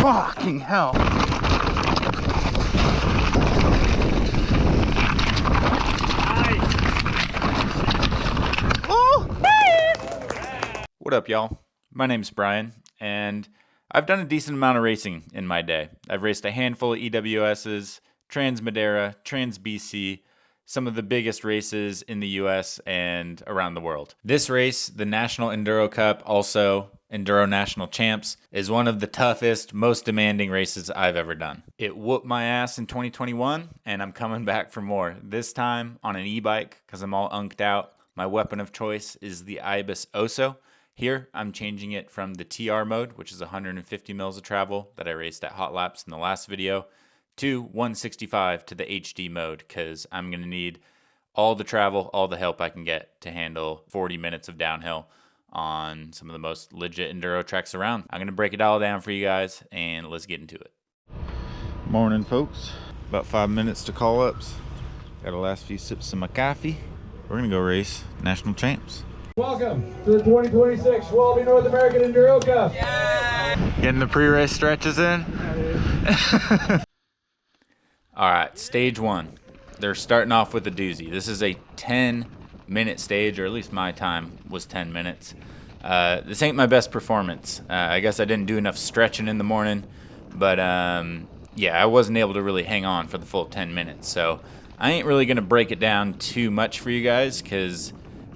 Fucking hell. What up, y'all? My name's Brian, and I've done a decent amount of racing in my day. I've raced a handful of EWSs, Trans Madera, Trans BC, some of the biggest races in the US and around the world. This race, the National Enduro Cup, also Enduro National Champs, is one of the toughest, most demanding races I've ever done. It whooped my ass in 2021, and I'm coming back for more. This time on an e-bike, because I'm all unked out. My weapon of choice is the Ibis Oso. Here, I'm changing it from the TR mode, which is 150 mils of travel that I raced at Hot Laps in the last video, to 165 to the HD mode, because I'm going to need all the travel, all the help I can get to handle 40 minutes of downhill on some of the most legit enduro tracks around. I'm going to break it all down for you guys, and let's get into it. Morning, folks. About 5 minutes to call ups. Got the last few sips of my coffee. We're going to go race National Champs. Welcome to the 2026 Schwalbe North American Enduro Cup. Yay! Getting the pre-race stretches in. All right, stage one. They're starting off with a doozy. This is a 10-minute stage, or at least my time was 10 minutes. This ain't my best performance. I guess I didn't do enough stretching in the morning, but yeah, I wasn't able to really hang on for the full 10 minutes. So I ain't really gonna break it down too much for you guys, because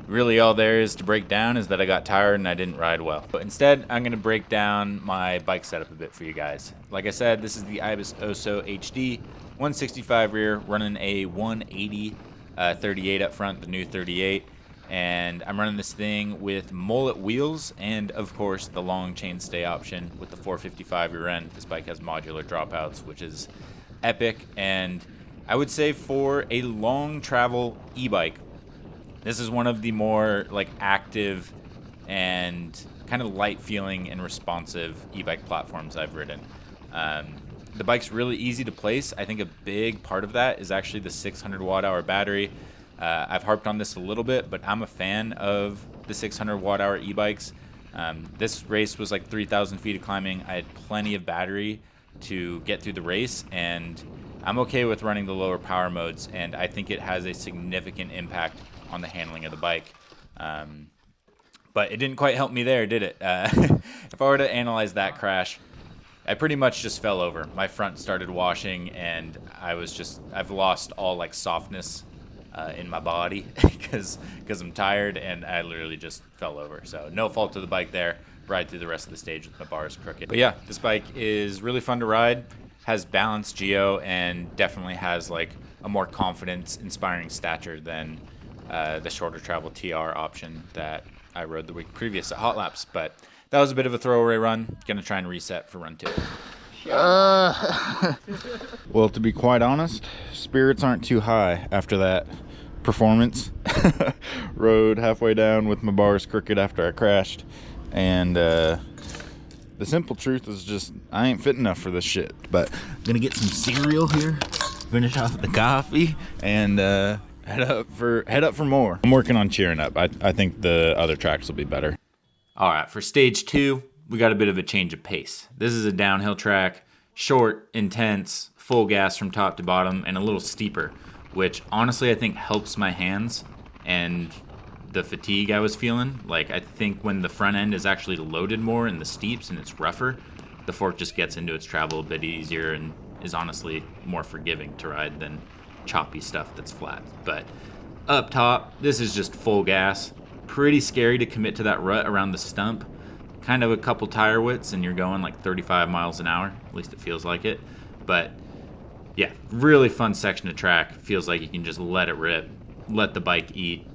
really all there is to break down is that I got tired and I didn't ride well. But instead, I'm going to break down my bike setup a bit for you guys. Like I said, this is the Ibis Oso HD, 165 rear, running a 180 38 up front, the new 38. And I'm running this thing with mullet wheels and, of course, the long chainstay option with the 455 rear end. This bike has modular dropouts, which is epic. And I would say for a long travel e-bike, this is one of the more like active and kind of light feeling and responsive e-bike platforms I've ridden. The bike's really easy to place. I think a big part of that is actually the 600 watt hour battery. I've harped on this a little bit, but I'm a fan of the 600 watt hour e-bikes. This race was like 3,000 feet of climbing. I had plenty of battery to get through the race, and I'm okay with running the lower power modes, and I think it has a significant impact on the handling of the bike. But it didn't quite help me there, did it? If I were to analyze that crash, I pretty much just fell over. My front started washing, and I've lost all like softness in my body because I'm tired, and I literally just fell over. So no fault to the bike there. Ride through the rest of the stage with my bars crooked. But yeah, this bike is really fun to ride, has balanced geo, and definitely has like a more confidence inspiring stature than the shorter travel TR option that I rode the week previous at Hot Laps. But that was a bit of a throwaway run. Gonna try and reset for run 2. Well, to be quite honest, spirits aren't too high after that performance. Rode halfway down with my bars crooked after I crashed, and the simple truth is just I ain't fit enough for this shit. But I'm gonna get some cereal here, finish off the coffee, and head up for more. I'm working on cheering up. I think the other tracks will be better. All right, for stage 2, we got a bit of a change of pace. This is a downhill track, short, intense, full gas from top to bottom, and a little steeper, which honestly I think helps my hands and the fatigue I was feeling. Like, I think when the front end is actually loaded more in the steeps and it's rougher, the fork just gets into its travel a bit easier and is honestly more forgiving to ride than choppy stuff that's flat. But up top, this is just full gas. Pretty scary to commit to that rut around the stump. Kind of a couple tire widths and you're going like 35 miles an hour. At least it feels like it. But yeah, really fun section of track. Feels like you can just let it rip, let the bike eat,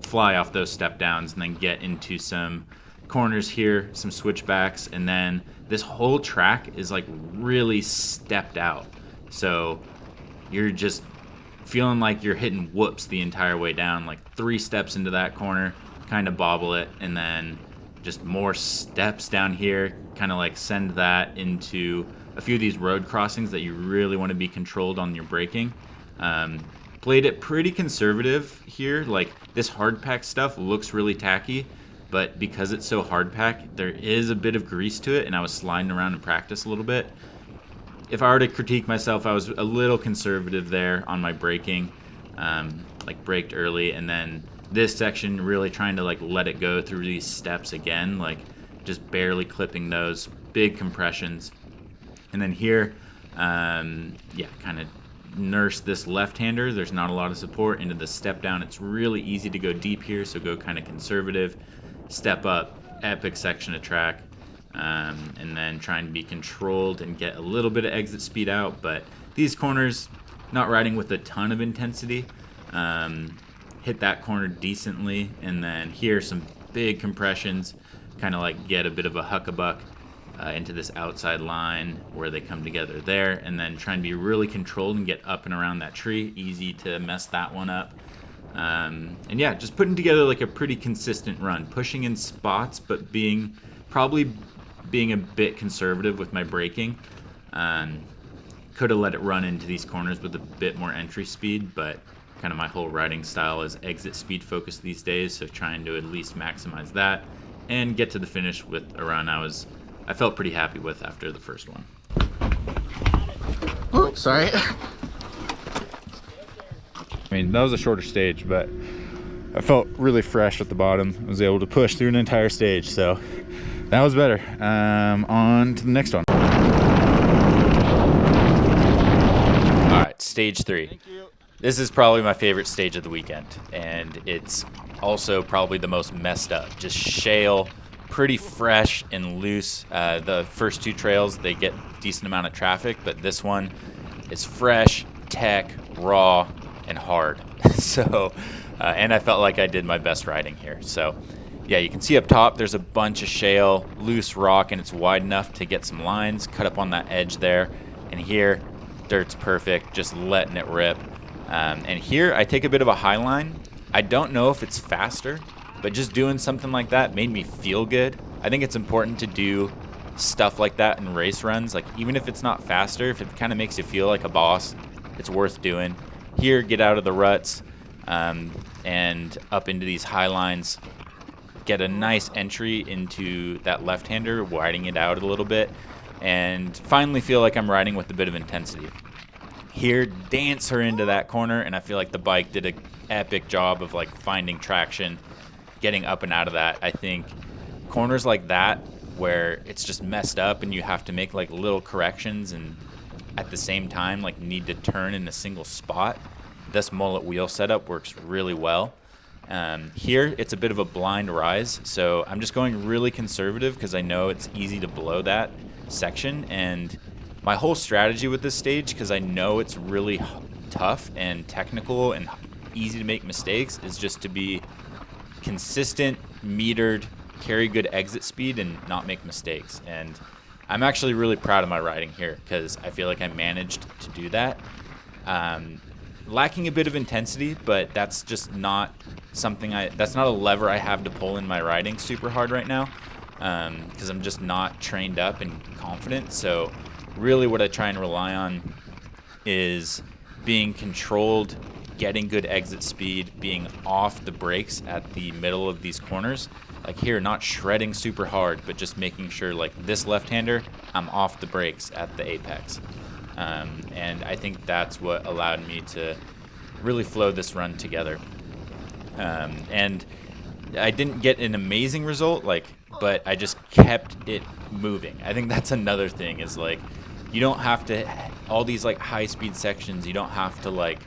fly off those step downs, and then get into some corners here, some switchbacks, and then this whole track is like really stepped out. So you're just feeling like you're hitting whoops the entire way down, like 3 steps into that corner, kind of bobble it, and then just more steps down here, kind of like send that into a few of these road crossings that you really want to be controlled on your braking. Played it pretty conservative here. Like, this hard pack stuff looks really tacky, but because it's so hard pack, there is a bit of grease to it, and I was sliding around in practice a little bit. If I were to critique myself, I was a little conservative there on my braking, like braked early, and then this section really trying to like let it go through these steps again, like just barely clipping those big compressions. And then here, yeah, kind of nurse this left-hander. There's not a lot of support into the step down. It's really easy to go deep here, so go kind of conservative. Step up, epic section of track, and then try and be controlled and get a little bit of exit speed out. But these corners, not riding with a ton of intensity. Hit that corner decently, and then here some big compressions, kind of like get a bit of a huckabuck into this outside line where they come together there, and then try and be really controlled and get up and around that tree. Easy to mess that one up. And yeah, just putting together like a pretty consistent run, pushing in spots, but probably being a bit conservative with my braking. Could have let it run into these corners with a bit more entry speed, but kind of my whole riding style is exit speed focused these days, so trying to at least maximize that and get to the finish with a run I felt pretty happy with after the first one. Oh, sorry. I mean, that was a shorter stage, but I felt really fresh at the bottom. I was able to push through an entire stage, so that was better. On to the next one. All right, stage 3. This is probably my favorite stage of the weekend, and it's also probably the most messed up. Just shale, pretty fresh and loose. The first 2 trails, they get decent amount of traffic, but this one is fresh, tech, raw, and hard. So, and I felt like I did my best riding here. So, yeah, you can see up top, there's a bunch of shale, loose rock, and it's wide enough to get some lines, cut up on that edge there. And here, dirt's perfect, just letting it rip. And here, I take a bit of a high line. I don't know if it's faster, but just doing something like that made me feel good. I think it's important to do stuff like that in race runs. Like, even if it's not faster, if it kind of makes you feel like a boss, it's worth doing. Here, get out of the ruts and up into these high lines. Get a nice entry into that left-hander, widening it out a little bit, and finally feel like I'm riding with a bit of intensity. Here, dance her into that corner, and I feel like the bike did an epic job of like finding traction, getting up and out of that. I think corners like that where it's just messed up and you have to make like little corrections and at the same time like need to turn in a single spot, this mullet wheel setup works really well. Here, it's a bit of a blind rise, so I'm just going really conservative because I know it's easy to blow that section. And my whole strategy with this stage, because I know it's really tough and technical and easy to make mistakes, is just to be consistent, metered, carry good exit speed, and not make mistakes. And I'm actually really proud of my riding here because I feel like I managed to do that. Lacking a bit of intensity, but that's just not something that's not a lever I have to pull in my riding super hard right now, because I'm just not trained up and confident. So really what I try and rely on is being controlled, getting good exit speed, being off the brakes at the middle of these corners. Like here, not shredding super hard, but just making sure like this left-hander, I'm off the brakes at the apex. And I think that's what allowed me to really flow this run together. And I didn't get an amazing result, but I just kept it moving. I think that's another thing is like, you don't have to, all these like high speed sections, you don't have to like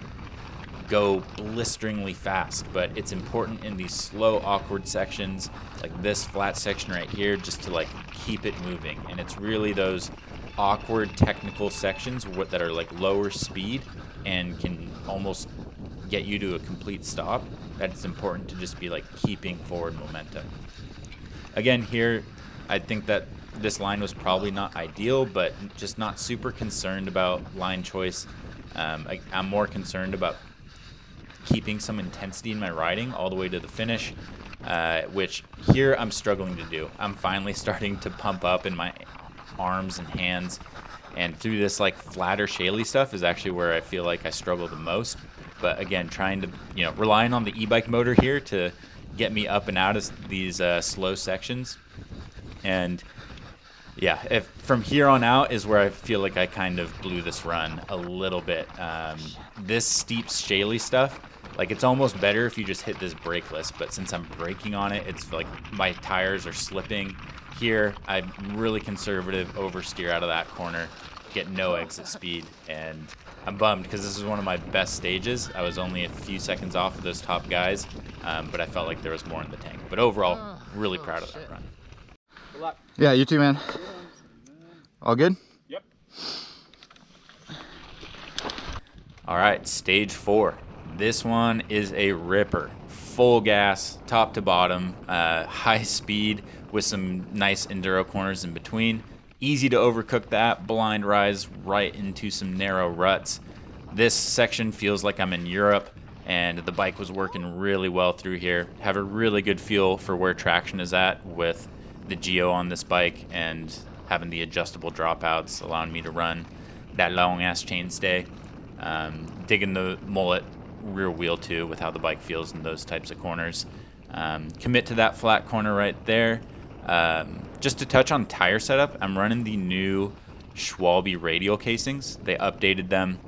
go blisteringly fast, but it's important in these slow, awkward sections, like this flat section right here, just to like keep it moving. And it's really those awkward technical sections that are like lower speed and can almost get you to a complete stop, that it's important to just be like keeping forward momentum. Again, here, I think that this line was probably not ideal, but just not super concerned about line choice. I'm more concerned about keeping some intensity in my riding all the way to the finish, which here I'm struggling to do. I'm finally starting to pump up in my arms and hands, and through this like flatter, shaly stuff is actually where I feel like I struggle the most. But again, trying to, relying on the e-bike motor here to get me up and out of these slow sections. And yeah, if from here on out is where I feel like I kind of blew this run a little bit. This steep, shaly stuff, like it's almost better if you just hit this brakeless, but since I'm braking on it, it's like my tires are slipping. Here, I'm really conservative, oversteer out of that corner, get no exit speed, and I'm bummed because this is one of my best stages. I was only a few seconds off of those top guys, but I felt like there was more in the tank. But overall, really proud of that run. Good luck. Yeah, you too, man. All good? Yep. All right, stage 4. This one is a ripper. Full gas, top to bottom, high speed with some nice enduro corners in between. Easy to overcook that, blind rise right into some narrow ruts. This section feels like I'm in Europe, and the bike was working really well through here. Have a really good feel for where traction is at with the Geo on this bike and having the adjustable dropouts, allowing me to run that long-ass chainstay. Digging the mullet rear wheel too with how the bike feels in those types of corners. Commit to that flat corner right there. Just to touch on tire setup, I'm running the new Schwalbe radial casings. They updated them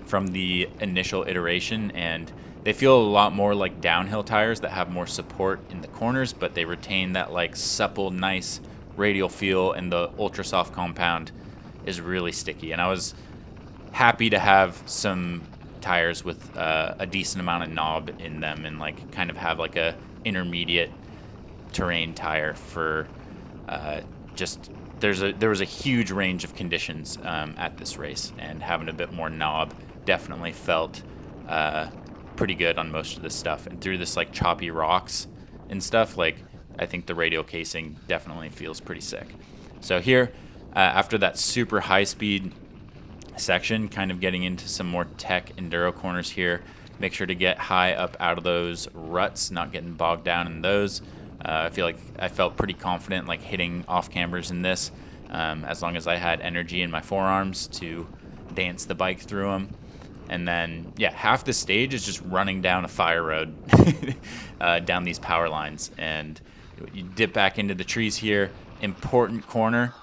from the initial iteration, and they feel a lot more like downhill tires that have more support in the corners, but they retain that like supple, nice radial feel, and the ultra soft compound is really sticky. And I was happy to have some tires with a decent amount of knob in them and like kind of have like a intermediate terrain tire for just there was a huge range of conditions at this race, and having a bit more knob definitely felt pretty good on most of this stuff. And through this like choppy rocks and stuff, like I think the radial casing definitely feels pretty sick. So here, after that super high speed section, kind of getting into some more tech enduro corners here, make sure to get high up out of those ruts, not getting bogged down in those. I feel like I felt pretty confident like hitting off cambers in this, as long as I had energy in my forearms to dance the bike through them. And then, yeah, half the stage is just running down a fire road, down these power lines. And you dip back into the trees here. Important corner.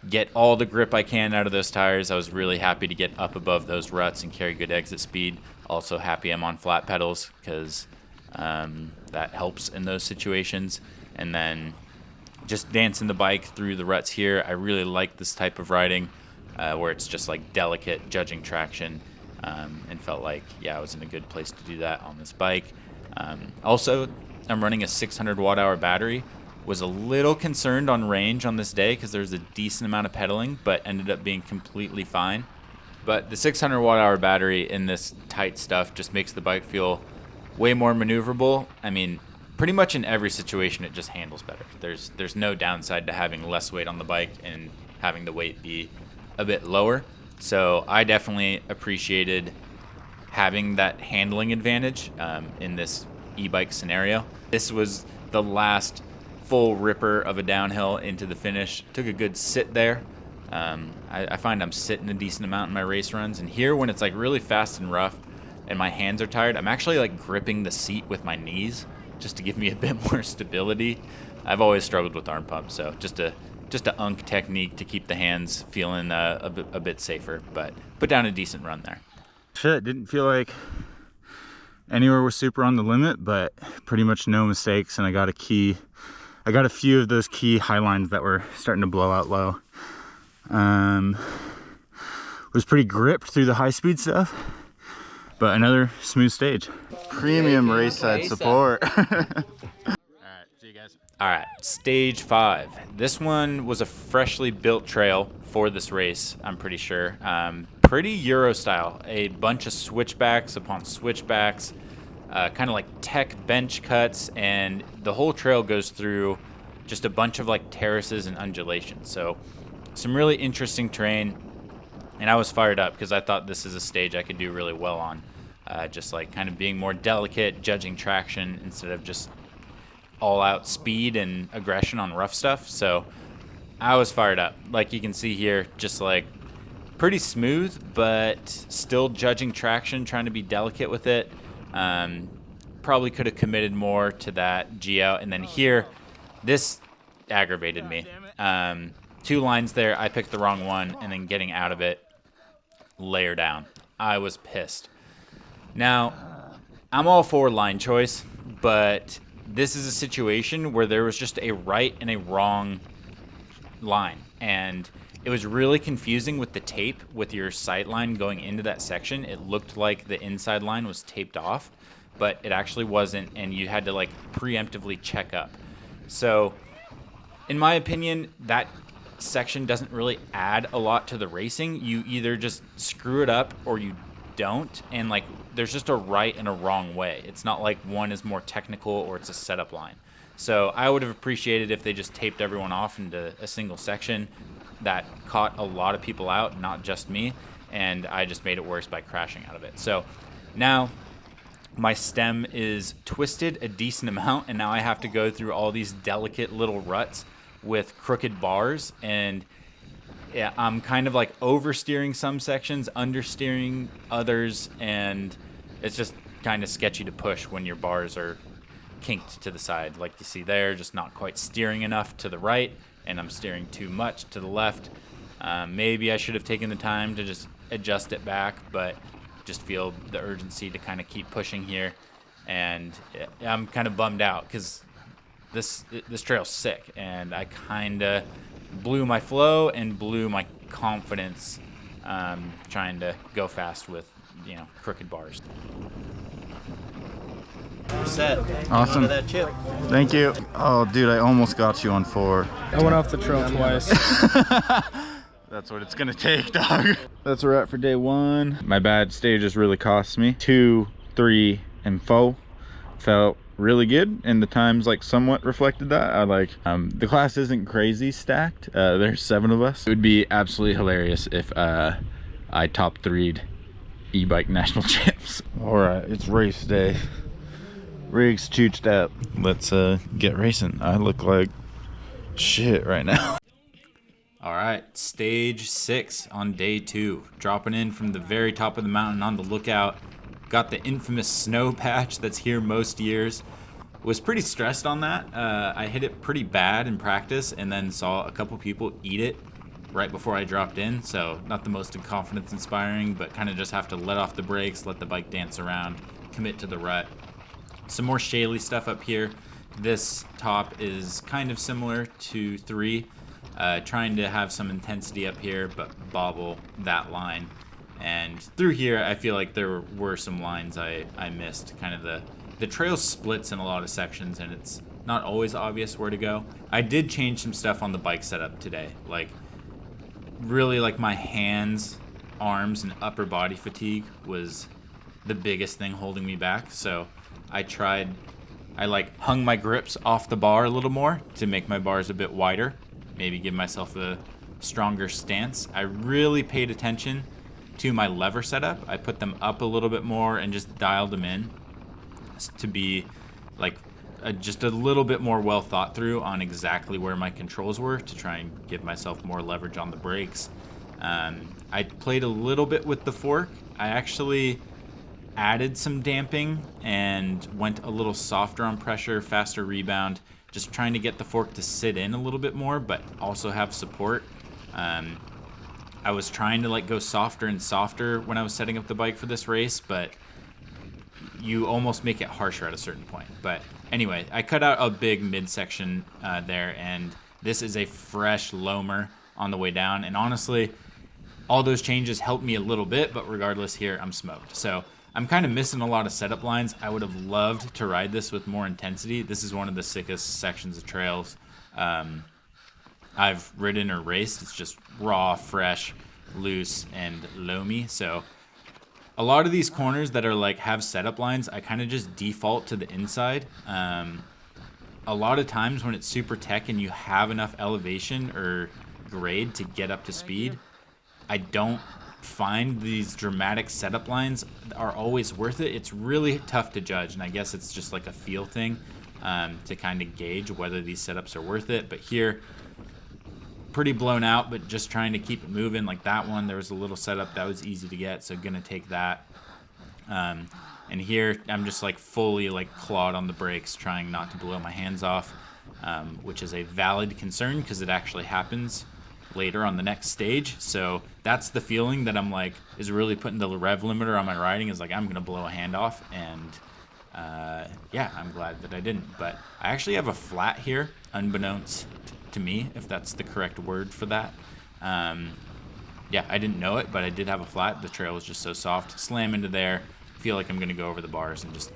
Get all the grip I can out of those tires. I was really happy to get up above those ruts and carry good exit speed. Also happy I'm on flat pedals because that helps in those situations. And then just dancing the bike through the ruts here. I really like this type of riding where it's just like delicate, judging traction. And felt like, yeah, I was in a good place to do that on this bike. Also, I'm running a 600 watt hour battery. Was a little concerned on range on this day because there's a decent amount of pedaling, but ended up being completely fine. But the 600 watt hour battery in this tight stuff just makes the bike feel way more maneuverable. I mean, pretty much in every situation it just handles better. There's no downside to having less weight on the bike and having the weight be a bit lower. So I definitely appreciated having that handling advantage in this e-bike scenario. This was the last full ripper of a downhill into the finish. Took a good sit there. I find I'm sitting a decent amount in my race runs, and here when it's like really fast and rough and my hands are tired, I'm actually like gripping the seat with my knees just to give me a bit more stability. I've always struggled with arm pumps, so just a unk technique to keep the hands feeling a bit safer, but put down a decent run there. Shit, didn't feel like anywhere was super on the limit, but pretty much no mistakes, and I got a few of those key high lines that were starting to blow out low. Was pretty gripped through the high speed stuff, but another smooth stage. Premium race side support. All right, stage 5. This one was a freshly built trail for this race, I'm pretty sure. Pretty Euro style, a bunch of switchbacks upon switchbacks, kind of like tech bench cuts, and the whole trail goes through just a bunch of like terraces and undulations. So some really interesting terrain, and I was fired up because I thought this is a stage I could do really well on. Just like kind of being more delicate, judging traction instead of just all-out speed and aggression on rough stuff. So I was fired up. Like you can see here, just like pretty smooth, but still judging traction, trying to be delicate with it. probably could have committed more to that G out. And then here, this aggravated me. 2 lines there, I picked the wrong one, and then getting out of it, layer down. I was pissed. Now, I'm all for line choice, but this is a situation where there was just a right and a wrong line, and it was really confusing with the tape with your sight line going into that section. It looked like the inside line was taped off, but it actually wasn't, and you had to like preemptively check up. So in my opinion, that section doesn't really add a lot to the racing. You either just screw it up or you don't, and like there's just a right and a wrong way. It's not like one is more technical or it's a setup line. So I would have appreciated if they just taped everyone off into a single section. That caught a lot of people out, not just me, and I just made it worse by crashing out of it. So now my stem is twisted a decent amount, and now I have to go through all these delicate little ruts with crooked bars, and yeah, I'm kind of like oversteering some sections, understeering others, and it's just kind of sketchy to push when your bars are kinked to the side, like you see there, just not quite steering enough to the right, and I'm steering too much to the left. Maybe I should have taken the time to just adjust it back, but just feel the urgency to kind of keep pushing here, and I'm kind of bummed out because this trail's sick, and I kind of blew my flow and blew my confidence trying to go fast with, crooked bars. Set. Awesome. Onto that chip. Thank you. Oh, dude, I almost got you on 4. I went off the trail twice. That's what it's gonna take, dog. That's a wrap for day 1. My bad stages really cost me. 2, 3, and 4 felt really good, and the times like somewhat reflected that. I like the class isn't crazy stacked. There's 7 of us. It would be absolutely hilarious if I top 3'd e-bike national champs. All right, it's race day. Rigs chooched out. Let's get racing. I look like shit right now. All right, stage 6 on day 2. Dropping in from the very top of the mountain on the lookout. Got the infamous snow patch that's here most years. Was pretty stressed on that. I hit it pretty bad in practice and then saw a couple people eat it right before I dropped in. So not the most confidence inspiring, but kind of just have to let off the brakes, let the bike dance around, commit to the rut. Some more shaly stuff up here. This top is kind of similar to 3. Trying to have some intensity up here, but bobble that line. And through here, I feel like there were some lines I missed. Kind of the trail splits in a lot of sections, and it's not always obvious where to go. I did change some stuff on the bike setup today. Like, really, like my hands, arms, and upper body fatigue was the biggest thing holding me back. So I hung my grips off the bar a little more to make my bars a bit wider. Maybe give myself a stronger stance. I really paid attention to my lever setup. I put them up a little bit more and just dialed them in to be like just a little bit more well thought through on exactly where my controls were to try and give myself more leverage on the brakes. I played a little bit with the fork. I actually added some damping and went a little softer on pressure, faster rebound, just trying to get the fork to sit in a little bit more, but also have support. I was trying to go softer and softer when I was setting up the bike for this race, but you almost make it harsher at a certain point. But anyway, I cut out a big midsection there, and this is a fresh loamer on the way down. And honestly, all those changes helped me a little bit, but regardless here, I'm smoked. So I'm kind of missing a lot of setup lines. I would have loved to ride this with more intensity. This is one of the sickest sections of trails I've ridden or raced. It's just raw, fresh, loose, and loamy. So a lot of these corners that are have setup lines, I kind of just default to the inside. A lot of times when it's super tech and you have enough elevation or grade to get up to speed, I don't find these dramatic setup lines are always worth it. It's really tough to judge, and I guess it's just like a feel thing to kind of gauge whether these setups are worth it. But here, pretty blown out, but just trying to keep it moving. Like that one, there was a little setup that was easy to get, so gonna take that. And here I'm just like fully like clawed on the brakes, trying not to blow my hands off, which is a valid concern because it actually happens later on the next stage. So that's the feeling that I'm like is really putting the rev limiter on my riding, is like I'm gonna blow a hand off. And yeah, I'm glad that I didn't. But I actually have a flat here, unbeknownst to me, if that's the correct word for that. Yeah, I didn't know it, but I did have a flat. The trail was just so soft. Slam into there. Feel like I'm gonna go over the bars and just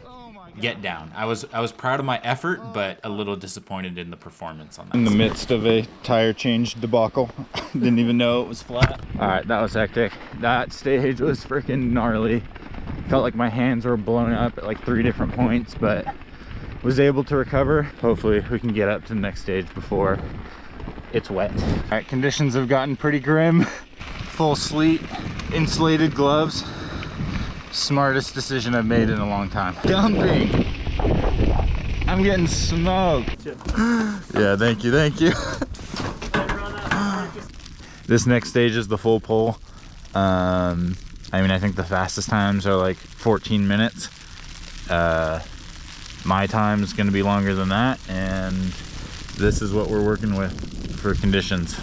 get down. I was proud of my effort, but a little disappointed in the performance on that. In the midst of a tire change debacle. Didn't even know it was flat. All right, that was hectic. That stage was freaking gnarly. Felt like my hands were blown up at like 3 different points, but was able to recover. Hopefully we can get up to the next stage before it's wet. All right, conditions have gotten pretty grim. Full sleet, insulated gloves. Smartest decision I've made in a long time. Dumping. I'm getting smoked. Yeah, thank you, thank you. This next stage is the full pull. I mean, I think the fastest times are like 14 minutes. My time is going to be longer than that, and this is what we're working with for conditions.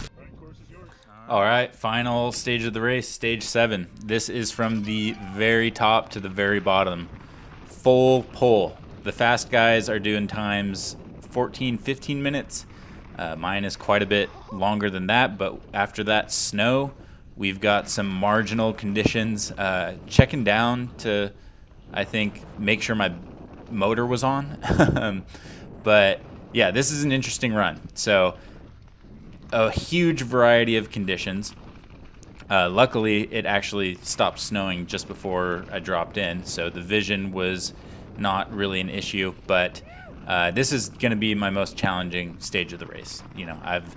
All right, final stage of the race, stage 7. This is from the very top to the very bottom. Full pull. The fast guys are doing times 14, 15 minutes. Mine is quite a bit longer than that, but after that snow, we've got some marginal conditions. Checking down to, I think, make sure my motor was on. But yeah, this is an interesting run. So a huge variety of conditions. Luckily, it actually stopped snowing just before I dropped in, so the vision was not really an issue. But this is going to be my most challenging stage of the race. You know, I've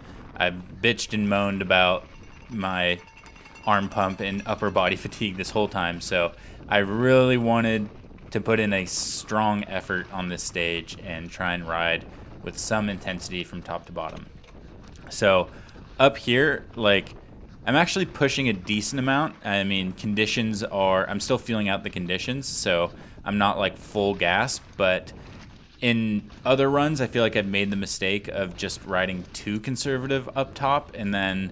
bitched and moaned about my arm pump and upper body fatigue this whole time, so I really wanted to put in a strong effort on this stage and try and ride with some intensity from top to bottom. So up here, like, I'm actually pushing a decent amount. I mean, conditions are, I'm still feeling out the conditions, so I'm not like full gas, but in other runs, I feel like I've made the mistake of just riding too conservative up top, and then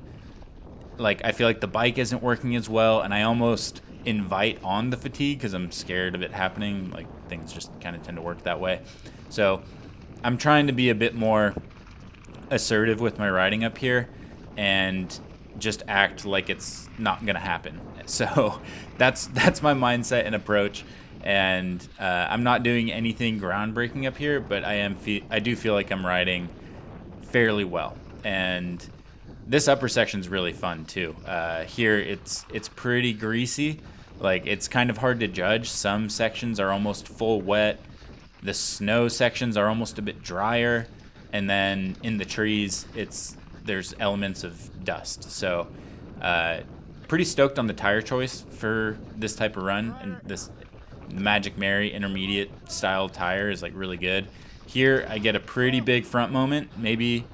like I feel like the bike isn't working as well, and I almost invite on the fatigue because I'm scared of it happening. Like, things just kind of tend to work that way. So I'm trying to be a bit more assertive with my riding up here and just act like it's not gonna happen. So that's my mindset and approach. And I'm not doing anything groundbreaking up here, but I do feel like I'm riding fairly well. And this upper section's really fun too. Here it's pretty greasy. Like, it's kind of hard to judge. Some sections are almost full wet. The snow sections are almost a bit drier. And then in the trees, there's elements of dust. So pretty stoked on the tire choice for this type of run. And the Magic Mary intermediate style tire is like really good. Here I get a pretty big front moment, maybe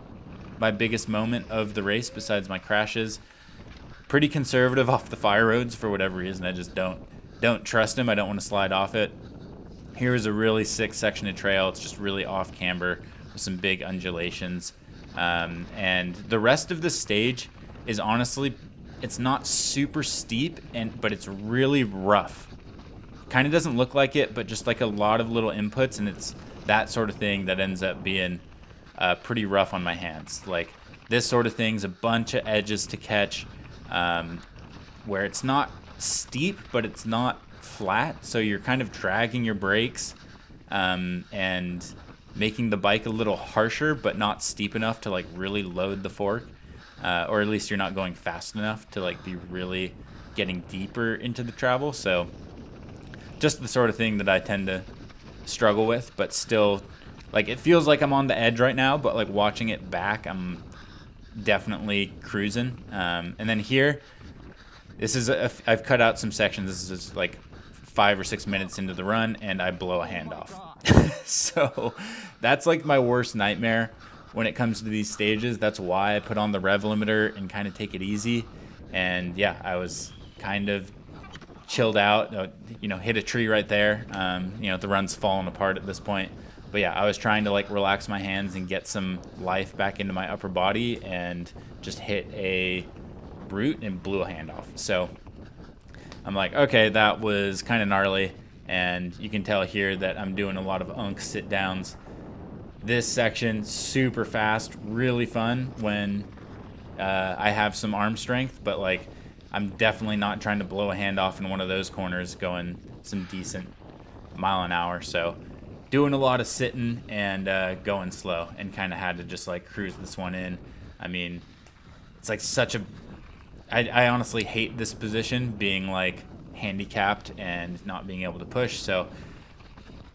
my biggest moment of the race besides my crashes. Pretty conservative off the fire roads for whatever reason. I just don't trust them. I don't want to slide off it. Here is a really sick section of trail. It's just really off camber with some big undulations. And the rest of the stage is honestly, it's not super steep, but it's really rough. Kind of doesn't look like it, but just like a lot of little inputs, and it's that sort of thing that ends up being pretty rough on my hands. Like, this sort of thing's a bunch of edges to catch, where it's not steep, but it's not flat, so you're kind of dragging your brakes and making the bike a little harsher, but not steep enough to like really load the fork, or at least you're not going fast enough to like be really getting deeper into the travel. So just the sort of thing that I tend to struggle with, but still, like, it feels like I'm on the edge right now, but like watching it back, I'm definitely cruising. And then here, this is I've cut out some sections. This is like 5 or 6 minutes into the run, and I blow a hand off. So that's like my worst nightmare when it comes to these stages. That's why I put on the rev limiter and kind of take it easy. And yeah, I was kind of chilled out, you know, hit a tree right there. You know, the run's falling apart at this point. But yeah, I was trying to like relax my hands and get some life back into my upper body, and just hit a brute and blew a hand off. So I'm like, okay, that was kind of gnarly. And you can tell here that I'm doing a lot of unk sit downs. This section, super fast, really fun when I have some arm strength, but like I'm definitely not trying to blow a hand off in one of those corners going some decent mile an hour. So doing a lot of sitting and going slow, and kind of had to just like cruise this one in. I mean, it's like such a, I honestly hate this position, being like handicapped and not being able to push. So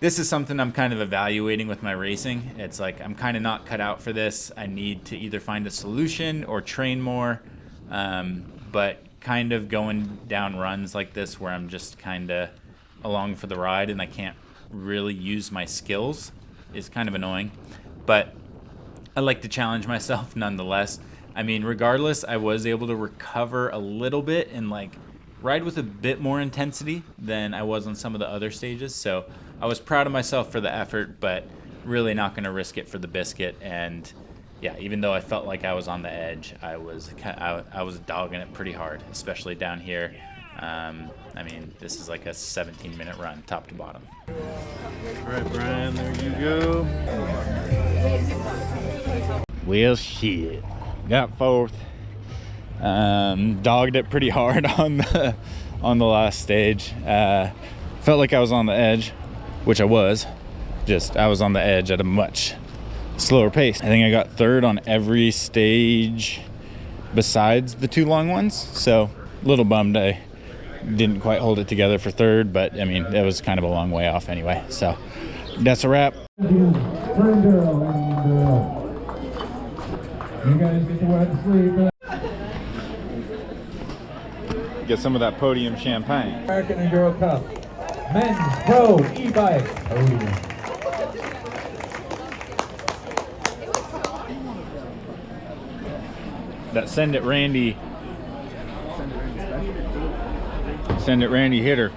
this is something I'm kind of evaluating with my racing. It's like I'm kind of not cut out for this. I need to either find a solution or train more. But kind of going down runs like this where I'm just kind of along for the ride and I can't really use my skills is kind of annoying. But I like to challenge myself nonetheless. I mean, regardless, I was able to recover a little bit and like ride with a bit more intensity than I was on some of the other stages. So I was proud of myself for the effort, but really not going to risk it for the biscuit. And yeah, even though I felt like I was on the edge, I was dogging it pretty hard, especially down here. I mean, this is like a 17-minute run, top to bottom. All right, Brian, there you go. Well, shit. Got fourth. Dogged it pretty hard on the last stage. Felt like I was on the edge, which I was. Just I was on the edge at a much slower pace. I think I got third on every stage besides the two long ones. So a little bummed I didn't quite hold it together for third, but I mean, it was kind of a long way off anyway. So that's a wrap. You guys get to wet sleep. Get some of that podium champagne. American Enduro Cup. Men's Pro e-bike. Oh. That Send It Randy hitter.